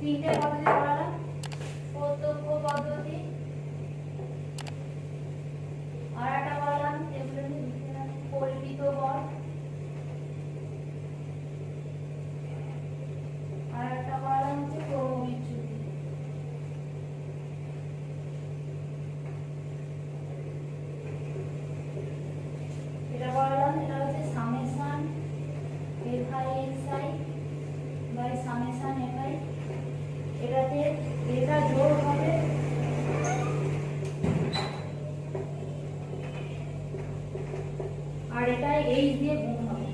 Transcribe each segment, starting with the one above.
তিনটে পদ্ধতি পড়ালাম। প্রত্যক্ষ পদ্ধতি, আর একটা পড়ালাম এগুলো কল্পিত বল, আর একটা পড়ালাম হচ্ছে ক্রমবিচ্যুতি। এটা পড়ালাম, এটা হচ্ছে summation FI by summation FI। এটাতে এটা যোগ হবে আর এটা H দিয়ে গুণ হবে।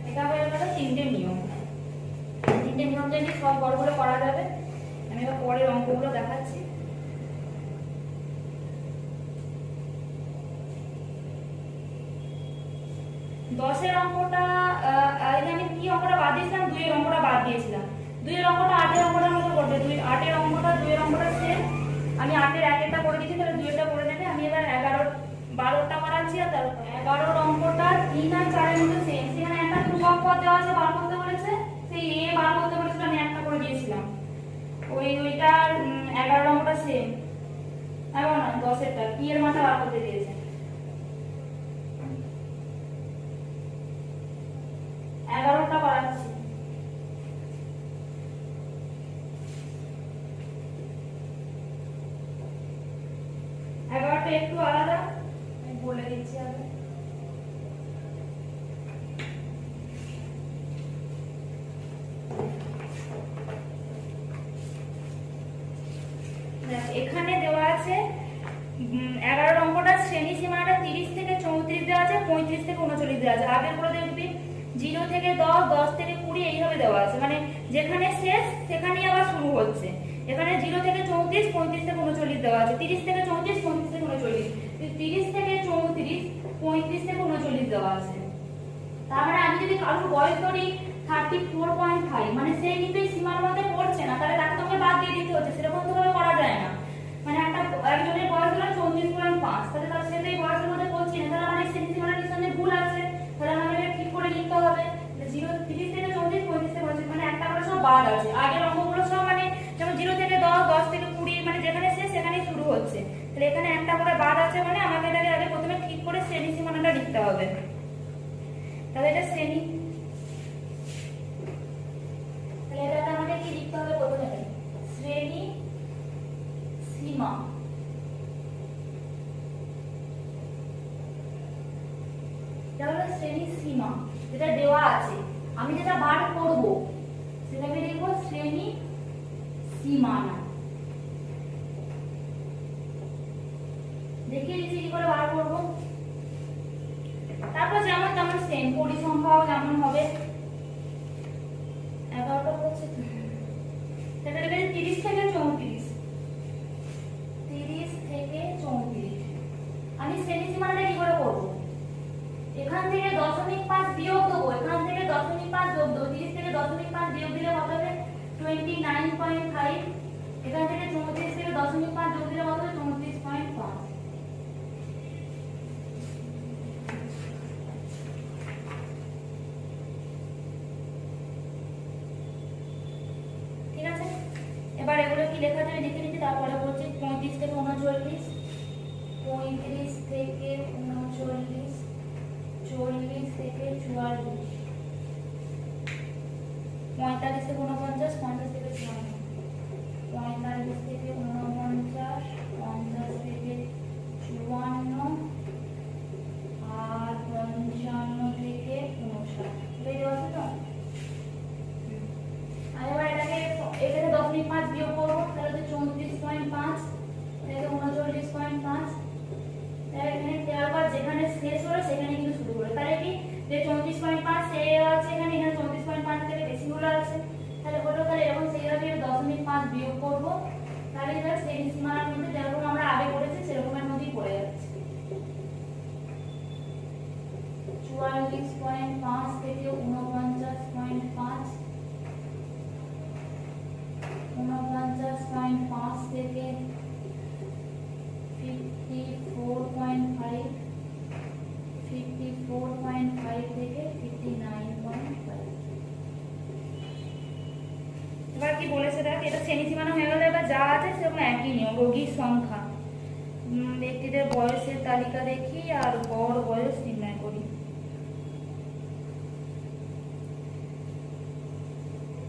এটা হয়ে গেল তিনটে নিয়ম। তিনটে নিয়ম যদি সব বড়গুলো করা যাবে। আমি এবার পরের অঙ্কগুলো দেখাচ্ছি। দশের অঙ্কটা আমি কি অঙ্কটা বাদ দিয়েছিলাম, দুইয়ের অঙ্কটা বাদ দিয়েছিলাম। দুইয়ের অঙ্কটা আটের অঙ্কটার মতো করবে। আটের অঙ্কটা দুইয়ের অঙ্কটা সেম। আমি আটের একেরটা করে দিচ্ছি, তাহলে দুইয়েরটা করে নেবে। আমি এবার 12টা করাচ্ছি। আর 11 অঙ্কটা 3 আর 4 এর মধ্যে সেম। সেখানে একটা ধ্রুবক পদ দেওয়া আছে, বার করতে বলেছে। সেই এ বার করতে বলেছিল, আমি একটা করে দিয়েছিলাম। ওইটার 11 অঙ্কটা সেম। এখন না 10এরটা কি এর মাথা বার করতে দিয়েছে। 11টা করাচ্ছি। একটু আলাদা আমি বলে দিচ্ছি আগে। এখানে দেওয়া আছে 11 অঙ্কটা শ্রেণী সীমাটা 30 থেকে 34 দেওয়া আছে, 35 থেকে 39 দেওয়া আছে। আগের করে দেখবি 0 থেকে 10, 10 থেকে 20 এইভাবে দেওয়া আছে, মানে যেখানে শেষ সেখানেই আবার শুরু হচ্ছে। এখানে 0 থেকে 34, 35 থেকে 39 দেওয়া আছে। 30 থেকে 34, 35 থেকে 39, 30 থেকে 34, 35 থেকে 39 দেওয়া আছে। তার মানে আমি যদি কারোর বয়স ধরি 34.5, মানে সে কিন্তু এই সীমার মধ্যে পড়ছে না, তাহলে তাকে তোকে বাদ দিয়ে দিতে হচ্ছে। সেরকম তো ভাবে করা যায় না। মানে একজনের বয়স হলো 34.5, তাহলে তার সাথে এই বয়সের মধ্যে পড়ছে না, তাহলে আমার এই সীমানার নিচে ভুল আছে। তাহলে আমাকে ঠিক করে লিখতে হবে 30 থেকে 34, 35 থেকে 39, মানে একটা করে সব বাদ আছে। আগের অঙ্কগুলো সব মানে যেমন 0 থেকে 10, 10 থেকে 20, মানে যেখানে শেষ সেখানেই শুরু হচ্ছে। তাহলে এখানে একটা করে বাদ আছে, মানে আমাকে এটাকে আগে প্রথমে ঠিক করে শ্রেণী সীমানাটা লিখতে হবে। তাহলে এটা শ্রেণী, তাহলে এটাতে আমাকে কি লিখতে হবে প্রথমে? শ্রেণী সীমা। এটা হলো শ্রেণী সীমা, যেটা দেওয়া আছে। আমি যেটা বার করব সেটাকে লিখব শ্রেণী সীমানা। দেখিয়ে দিচ্ছি কি করে বার করব। তারপর যেমন তেমন সেম পরিসংখ্যাও যেমন হবে। 11টা হচ্ছে সেটা লিখে 30 থেকে 34, 30 থেকে 34। আমি শ্রেণী সীমানাটা কি করে করব? এখান থেকে 0.5 বিয়োগ দেবো, এখান থেকে 0.5 যোগ দেবো। 30 থেকে 0.5 বিয়োগ দিলে কত হবে? 29.5। এখান থেকে 34 থেকে 0.5 যোগ দিলে কত হবে? 34.5। ঠিক আছে, এবার এগুলো কি লেখা যাবে লিখে নিচ্ছি। তারপরে বলছি 35 থেকে 39, 35 থেকে 39, 40 থেকে 44, 45 থেকে 49, 50 থেকে 54, 45 থেকে 49, 50 থেকে 54, আর 55 থেকে 59। বুঝতে পারছো তো? আর এবার এটাকে 0.5 বিয়োগ করবো, তাহলে 34.5 থেকে 39.5। এখানে তারপর যেখানে শেষ হলো সেখানে কিন্তু শুরু হলো। তাহলে কি যে 34.5 সে আছে এখানে, এখানে 34.5 থেকে বেশি গুলো আছে, তাহলে হলো। তাহলে এরকম সেইভাবে 0.5 বিয়োগ করব। তাহলে এটা শ্রেণী সীমানার মধ্যে যেরকম আমরা আগে করেছি সেরকমের মধ্যেই পড়ে যাচ্ছে। 44.5 থেকে 49.5, 49.5 থেকে 54, 54.5 থেকে 59.5। এবার কি বলেছে দেখ, এটা শ্রেণী সীমানা হয়ে গেলে এবার যা আছে সেরকম একই নিয়ম। রোগীর সংখ্যা, ব্যক্তিদের বয়সের তালিকা দেখি আর গড় বয়স নির্ণয় করি।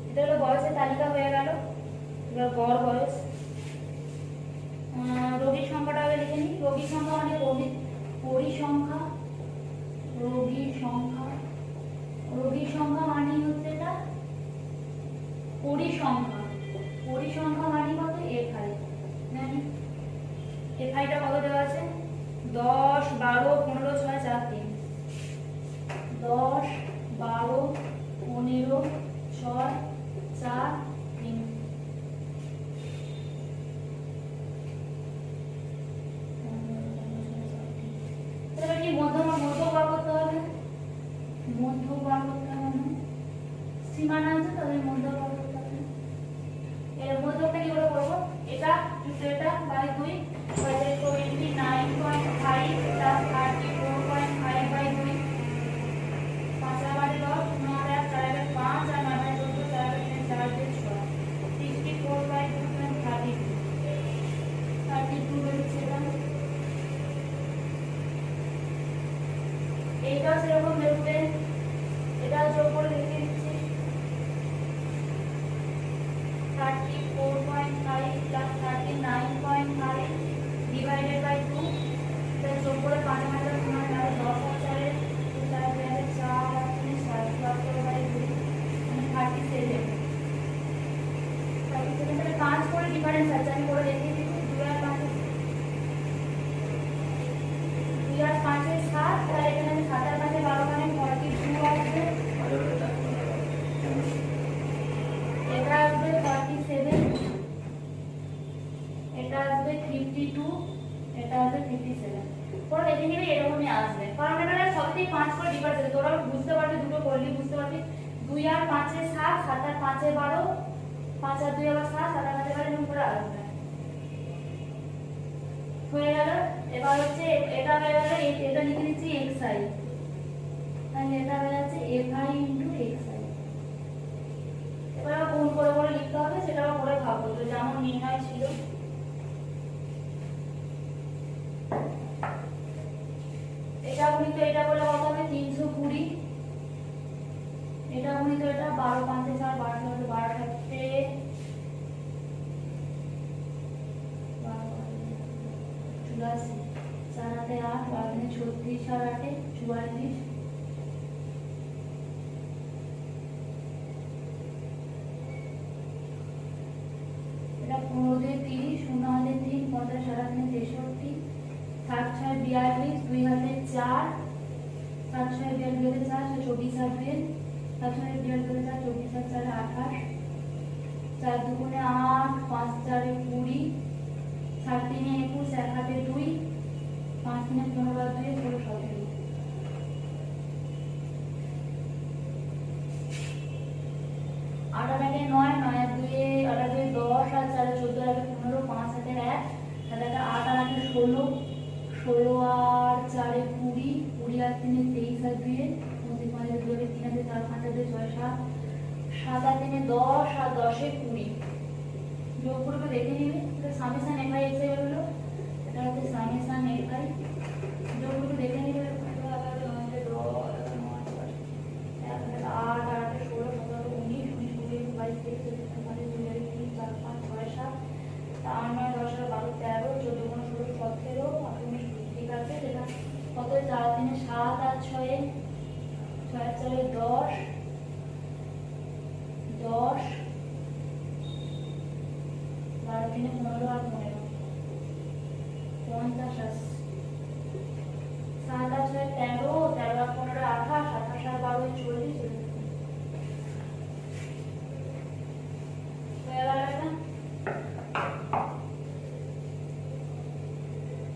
এটা হলো বয়সের তালিকা হয়ে গেল। এবার গড় বয়স, রোগীর সংখ্যাটা আগে লিখে নিই। রোগীর সংখ্যা মানে পরিসংখ্যা, রোগীর সংখ্যা, রোগীর সংখ্যা মানে হচ্ছে এটা পরিসংখ্যা। পরিসংখ্যা মানে কত? এফআই। জানি এফআইটা কত দেওয়া আছে? 10, 12, 15, 6, 4, 3। 10, 12, 15, 6, 4, 3। এবার কি মধ্য বার করতে হবে। মধ্য বার করতে হবে, সীমানা আছে তাদের মধ্য বার করতে হবে। এর মধ্যটা কি করে করবো? এটা এটা বাই 2 বাই 29.5 প্লাস 34.5 বাই 2। 5 আর 10, 9 আর 4 আর 5 আর 9 আর 14, 4 আর 3, 4 আর 6, 64 বাই 2 32 বেরোচ্ছে এটা। এইটাও সেরকম বেরোবে, এটা যোগ করে লিখে দিচ্ছি 34.5 প্লাস 39.5 ডিভাইডেড বাই 2। এটা যোগ করে 5 হাজার 9 আর 10 হাজারে 4 হাজারে 4 আর 3 7 বাই 2 মানে 37। 37 মানে 5 করে ডিফারেন্স আছে, আমি করে দেখিয়ে দিচ্ছি। 2 আর 5 2 আর 5 এর 7, আর এখানে 7 আর 5 এর 12 মানে 42 আসবে। এটা আসবে 47, এটা আসবে 52, এটা আসবে 57। পরে দেখে নিবি এরকমই আসবে, কারণ এটা সবথেকে 5 করে ডিফারেন্স আছে। তোরা বুঝতে পারবি, দুটো করলি বুঝতে পারবি। 2 আর 5 এর 7, 7 আর 5 এর 12, 5 আর 2 আবার 7, 7 আর 5 এর 12 এরকম করে আসবে। হয়ে গেল। এবার হচ্ছে এটা হয়ে গেল, এটা লিখে দিচ্ছি xi, তাহলে এটা হয়ে যাচ্ছে fi ইনটু xi। এবার গুণ করে করে লিখতে হবে, সেটাও করে ভাববো তো যেমন নির্ণয় ছিল। এটা গুণিত এটা করলে কত হবে? 320। এটা গুণিত এটা 12 5 4 12 12 7 84, 4 8 8 12 36 আর 8 44। এটা 15 দিয়ে 30, 0 হলে 3, 50 আর 8 63, 7 6 42, 2 হাতে 4, 7 6 42 4, 24 আর 2, 7 6 42 4, 24 আর 4 28, 4 দুগুণে 8, 5 4 20, 7 3 21, 1 হাতে 2, 5 3 15 আর 2 16 17। आठ आठ 9, 9 আর 2 8 2 10 আর 4 14 আর 15, 5 हाथे 1, তাহলে 8 আর 8 16, 16 আর 4 20, 20 আর 3 23 আর 2 25 5 2 3 হাতে 4 5 হাতে 6 7, 7 আর 3 10 আর 10 এ 20। যোগ করে দেখে নিবি, এটা সামেশন এফআই এক্স এর হলো, এটা হচ্ছে সামেশন এফআই। যোগ করে দেখে নিবি, এটা আবার 10 8 8 16 17 19 22 23 24 25 26 27 28 29 30 31 9 10 12 13 14 15 16 17 18 19 ঠিক আছে। যেটা কত? 4 3 7 আর 6 6 4 10 10 12 3 15 আর 15 50 7 আর 6 13 13 আর 15 28 28 আর 12 40 হয়ে গেল। এটা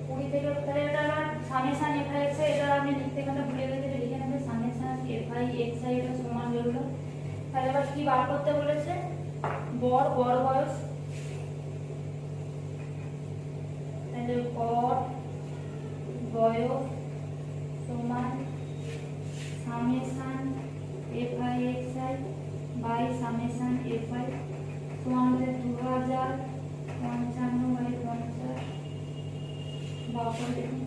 20 থেকে তাহলে এটা আবার সামেশন এফআই এক্স এটা আমি লিখতে গেলে ভুলে গেছি, লিখে নেবে সামেশন এফআই এক্স এটা সমান বেরোলো। তাহলে এবার কি বার করতে বলেছে? গড় বয়স, তাহলে গড় বয়স সমান বাই সামেশন এফআই সমান হচ্ছে 2055/50 বাপরে দেখুন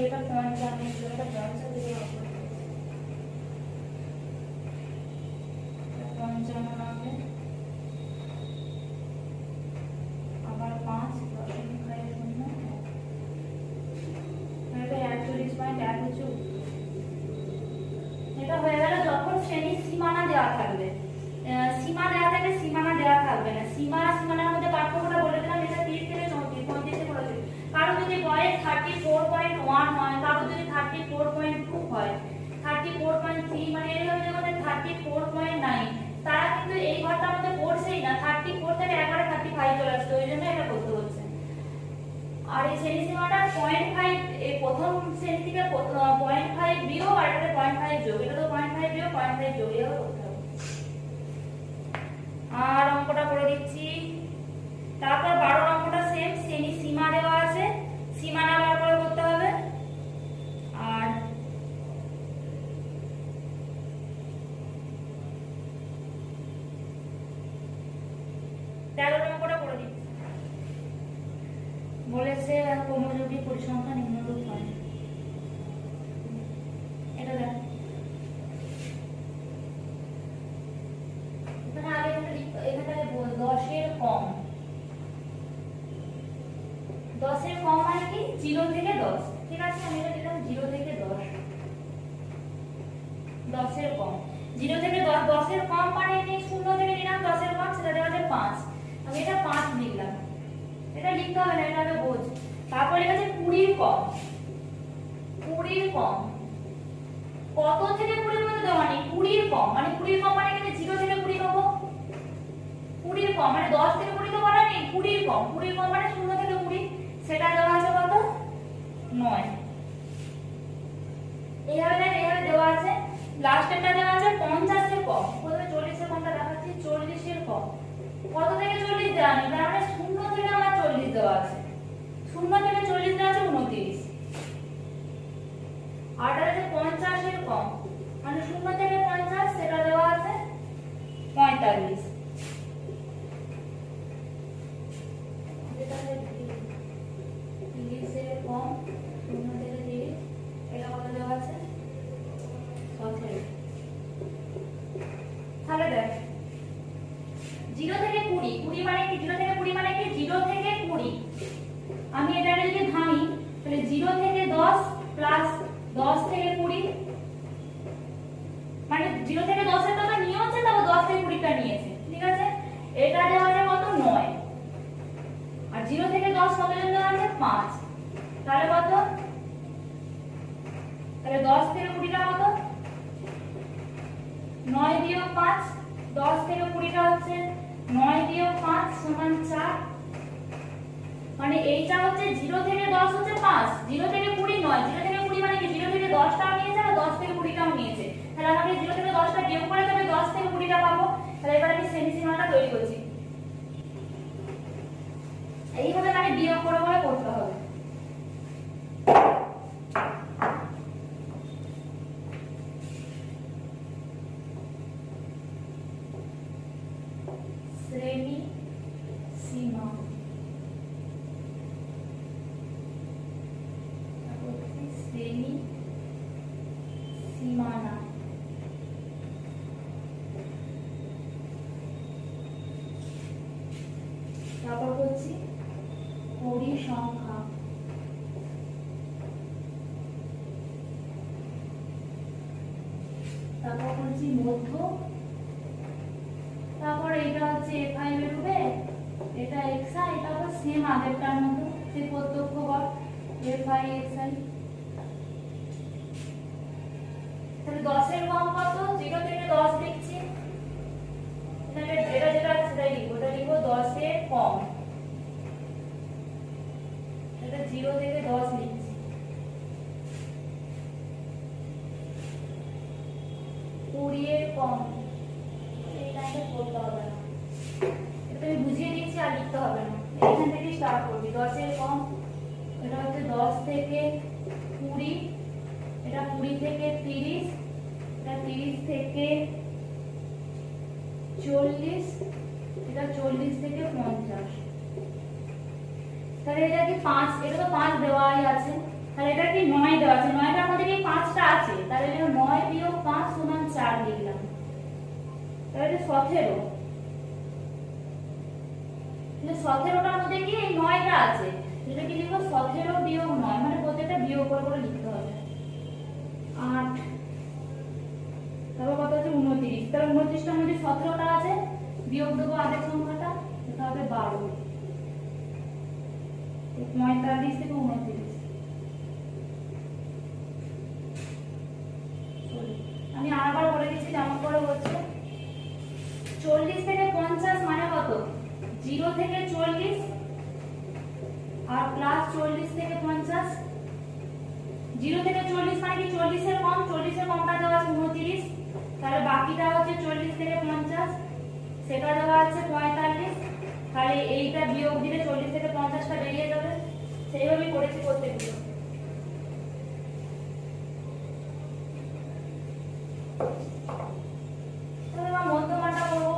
এটা পয়েন্ট জানি এটা জানতে দিলে পয়েন্ট জানা হবে আবার 5.5 এটা 41.1 হচ্ছে এটা হয়ে গেল যখন শ্রেণীর সীমানা দেওয়া থাকবে সীমা দেওয়া থাকলে সীমানা দেওয়া থাকবে না সীমানার মধ্যে পার্থক্যটা বলে দিলাম এটা 30 থেকে 34 35 করে দিই কারো যদি বয়স 34.1 হয় কারো যদি 34.2 হয় 34.3 মানে এইভাবে যখন 34.9 তারা কিন্তু এই ঘরটার মধ্যে পড়ছেই না 34 থেকে একবারে 35 চলে আসছে ওই জন্য এটা করতে হচ্ছে আর এই শ্রেণী সীমাটা 0.5 এই প্রথম শ্রেণী থেকে 0.5 বিয়োগ আর এটাতে 0.5 যোগ এটা তো 0.5 বিয়োগ 0.5 যোগ এভাবে করতে হবে আর অঙ্কটা করে দিচ্ছি তারপর 12 অঙ্কটা সেম শ্রেণী সীমা দেওয়া আছে সীমানা বার করে করতে হবে আর অঙ্কটা করে দিচ্ছি বলেছে ক্রমযোগী পরিসংখ্যান নিম্নরূপ হয় এটা দেখ এখানে আগে এখানে 10 এর কম 10 এর কম মানে কি 0 থেকে 10 ঠিক আছে আমি এটা দিলাম 0 থেকে 10 10 এর কম 0 থেকে 10 এর কম মানে কি 0 থেকে নিলাম 10 এর কম সেটা দেওয়া যায় 5 আমি এটা 5 লিখলাম এটা লিখতে হবে না এটা বোঝ তারপর লেখা আছে 20 এর কম 20 এর কম কত থেকে 20 পর্যন্ত দেওয়া নেই 20 এর কম মানে 20 এর কম মানে কি 0 থেকে 20 পাবো 20 এর কম মানে 10 থেকে 20 তো বলা নেই 20 এর কম 20 এর কম মানে 0 থেকে 20 সেটা দেওয়া আছে কত 9 এইভাবে দেওয়া আছে লাস্টেরটা দেওয়া আছে 50 এর কম প্রথমে 40 এর কমটা দেখাচ্ছি 40 এর কম কত থেকে 40 দেওয়া নেই তার মানে 0 থেকে আমার 40 দেওয়া আছে 0 থেকে 40 দেওয়া আছে 29 আর এটা আছে 50 এর কম মানে 0 থেকে 50 সেটা দেওয়া আছে 45 এটা আছে 30 এর কম 0 থেকে 30 এটা কত দেওয়া আছে 17 তাহলে দেখ 0 থেকে 20 20 মানে কি 0 থেকে 20 মানে কি 0 থেকে 20 আমি এটাকে যদি ভাঙি তাহলে 0 থেকে 10 প্লাস 10 থেকে 20 মানে 0 থেকে 10 এর কথা নিয়ে হচ্ছে তারপর 10 থেকে 20 টা নিয়েছে ঠিক আছে এটা দেওয়া আছে কত 9 আর 0 থেকে 10 কত জন দেওয়া আছে 5 তাহলে কত তাহলে 10 থেকে 20 টা কত 9 বিয়োগ 5 10 থেকে 20 টা হচ্ছে 9 বিয়োগ 5 সমান 4 মানে এইটা হচ্ছে 0 থেকে 10 হচ্ছে 5 0 থেকে 20 নয় 0 থেকে 20 মানে কি 0 থেকে 10 টাও নিয়েছে আর 10 থেকে 20 টাও নিয়েছে তাহলে আমাকে 0 থেকে 10 টা বিয়োগ করে তবে 10 থেকে 20 টা পাবো তাহলে এবার আমি শ্রেণী সীমাটা তৈরি করছি এইভাবে মানে বিয়োগ করে করে করতে হবে শ্রেণী সীমা শ্রেণী সীমানা তারপর করছি পরিসংখ্যা তারপর করছি মধ্য তারপর এটা হচ্ছে f5 এর রূপে এটা xi এটা আবার সেম আগেরটার মতো সেই প্রত্যক্ষ বল f5 xi তাহলে 10 এর কম কত 0 থেকে 10 লিখছি 0 থেকে 10 লিখছি, 20 এর কম, এই লাইনটা করতে হবে না, এটা আমি বুঝিয়ে দিচ্ছি আর লিখতে হবে না, এখান থেকে স্টার্ট করবি। 10 এর কম এটা হচ্ছে 10 থেকে 20, এটা 20 থেকে 30, এটা 30 থেকে 40, এটা 40 থেকে 50। তাহলে এটা কি 5, এটা তো 5 দেওয়াই আছে, তাহলে এটা কি 9 দেওয়া আছে, 9টার মধ্যে কি 5টা আছে, তাহলে এটা 9 বিয়োগ 5 সমান 4 লিখলাম। তাহলে এটা 17, তাহলে 17টার মধ্যে কি এই 9টা আছে, এটা কি লিখবো 17 বিয়োগ 9, মানে প্রত্যেকটা বিয়োগ করে করে লিখতে হবে। 8, তারপর কত আছে 29, তাহলে 29টার মধ্যে 17টা আছে, বিয়োগ দেবো আগের সংখ্যাটা, এটা হবে 12, 45 থেকে 29। আমি আরেকবার বলে দিচ্ছি যেমন করে হচ্ছে। 40 থেকে 50 মানে কত, 0 থেকে 40 আর প্লাস 40 থেকে 50, 0 থেকে 40 মানে কি 40 এর কম, 40 এর কমটা দেওয়া আছে 29, তাহলে বাকিটা হচ্ছে 40 থেকে 50, সেটা দেওয়া আছে 45, তাহলে এইটা বিয়োগ দিলে 40 থেকে 50টা বেরিয়ে যাবে। সেইভাবেই করেছি প্রত্যেকগুলো। তাহলে আমরা মধ্যমানটা করব,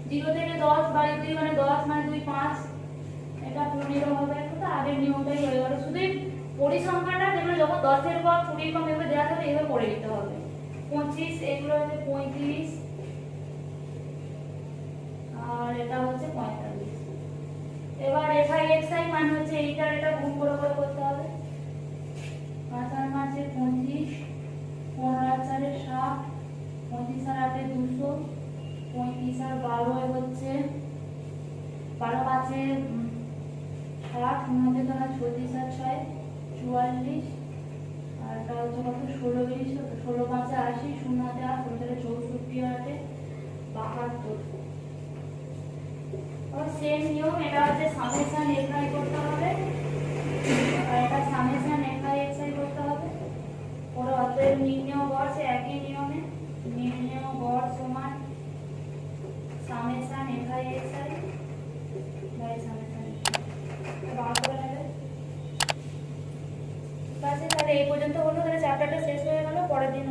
0 থেকে 10 বাই 2 মানে 10 মানে 2 5, এটা 15 হবে। তো আগের নিয়মটাই হয়ে গেল, শুধু পরিসংখ্যানটা যেগুলো যখন 10 এর পর 20 এর কম এভাবে দেওয়া থাকে এভাবে করে দিতে হবে। 25, এগুলো হচ্ছে 35 আর এটা হচ্ছে 45। এবার এফআই এক্সআই মানে হচ্ছে এইটার এটা গুণ করে করে করতে হবে। 5 আর 5 এ 25, 15 আর 4 এ 60, 25 আর 8 এ 200, 35 আর 12 এ হচ্ছে 12 5 এ 60, 9 আর 36 আর 6 44, আর এটা হচ্ছে কত 16 20, 16 5 এ 80, 0 হাতে 8, 64 আর 8 72। और सेम नियम এটা হচ্ছে সামেশন এফআই করতে হবে আর এটা সামেশন এফআই এক্সআই করতে হবে। পরে অতএব নির্ণয় গড় সে একই নিয়মে, নির্ণয় গড় সমান summation FI XI by summation. বার করে নেবে। ঠিক আছে, তাহলে এই পর্যন্ত হলো, তাহলে চ্যাপ্টারটা শেষ হয়ে গেল, পরের দিন